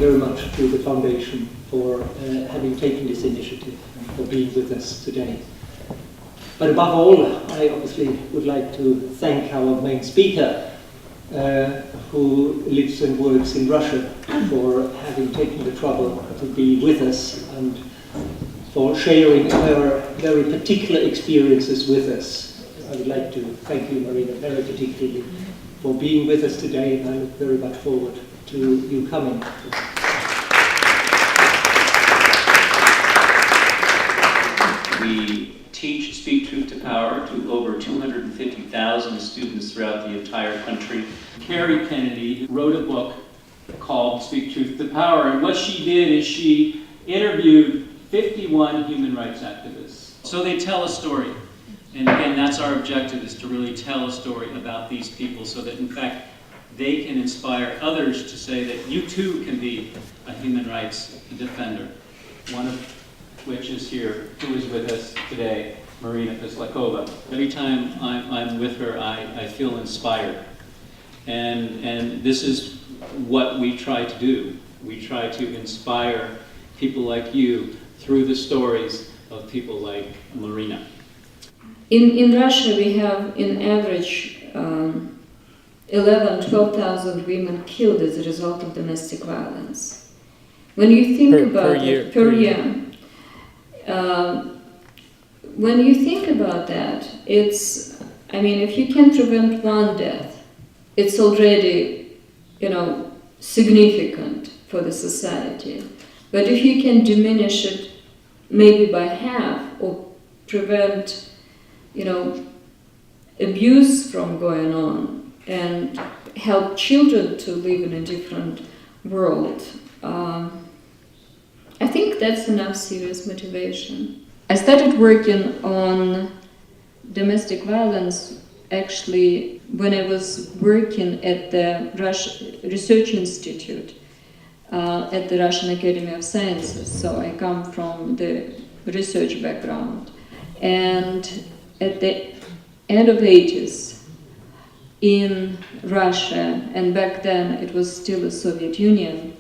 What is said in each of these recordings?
very much to the Foundation for having taken this initiative and for being with us today. But above all, I obviously would like to thank our main speaker, who lives and works in Russia, for having taken the trouble to be with us and for sharing her very particular experiences with us. I would like to thank you, Marina, very particularly for being with us today, and I look very much forward to you coming. We teach Speak Truth to Power to over 250,000 students throughout the entire country. Kerry Kennedy wrote a book called Speak Truth to Power, and what she did is she interviewed 51 human rights activists. So they tell a story. And again, that's our objective, is to really tell a story about these people so that in fact they can inspire others to say that you too can be a human rights defender. One of which is here, who is with us today, Marina Pisklakova. Every time I'm with her, I feel inspired. And this is what we try to do. We try to inspire people like you through the stories of people like Marina. In Russia, we have, in average, 12,000 women killed as a result of domestic violence. When you think about it, per year. When you think about that, it's, I mean, if you can prevent one death, it's already, significant for the society. But if you can diminish it maybe by half or prevent, abuse from going on and help children to live in a different world, I think that's enough serious motivation. I started working on domestic violence actually when I was working at the Research Institute at the Russian Academy of Sciences. So I come from the research background. And at the end of the 80s in Russia, and back then it was still the Soviet Union,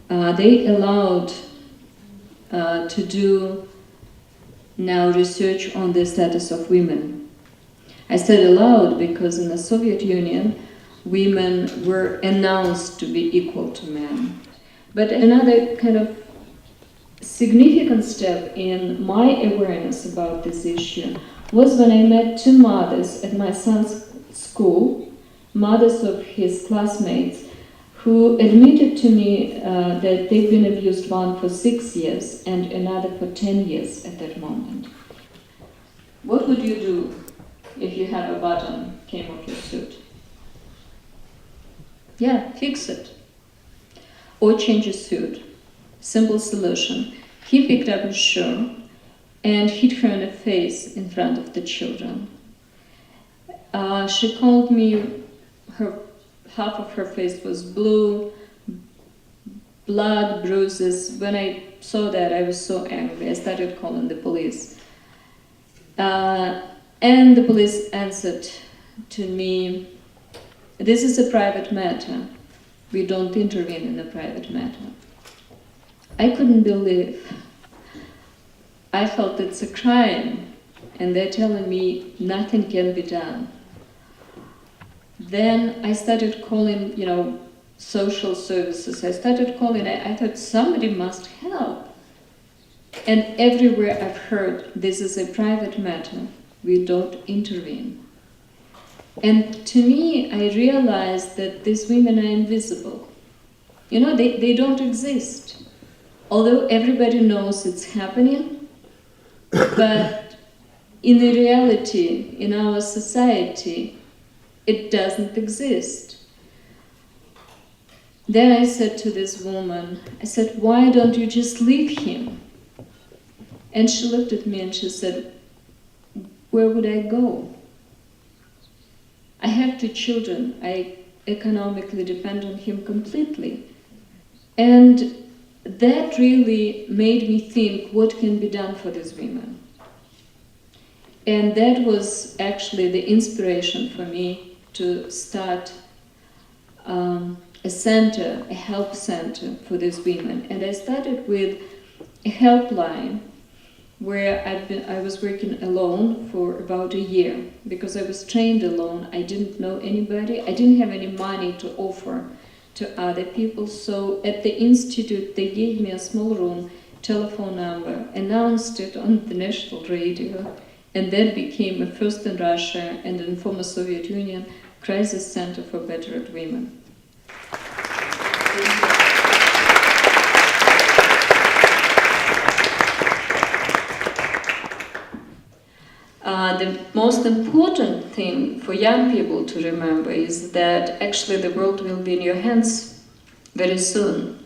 they allowed to do now research on the status of women. I said allowed because in the Soviet Union, women were announced to be equal to men. But another kind of significant step in my awareness about this issue was when I met two mothers at my son's school, mothers of his classmates, who admitted to me that they'd been abused, one for 6 years and another for 10 years at that moment. What would you do if you have a button came off your suit? Yeah, fix it. Or change your suit. Simple solution. He picked up his shoe and hit her in the face in front of the children. She called me, half of her face was blue, blood, bruises. When I saw that, I was so angry. I started calling the police. And the police answered to me, "This is a private matter. We don't intervene in a private matter." I couldn't believe. I felt it's a crime, and they're telling me nothing can be done. Then I started calling, social services. I started calling, I thought somebody must help. And everywhere I've heard, this is a private matter. We don't intervene. And to me, I realized that these women are invisible. They don't exist. Although everybody knows it's happening, but in the reality, in our society, it doesn't exist. Then I said to this woman, I said, "Why don't you just leave him?" And she looked at me and she said, "Where would I go? I have 2 children. I economically depend on him completely." And that really made me think what can be done for these women. And that was actually the inspiration for me to start a center, a help center for these women. And I started with a helpline where I was working alone for about a year, because I was trained alone. I didn't know anybody. I didn't have any money to offer to other people. So at the institute, they gave me a small room, telephone number, announced it on the national radio, and that became a first in Russia and in former Soviet Union crisis center for battered women. The most important thing for young people to remember is that actually the world will be in your hands very soon.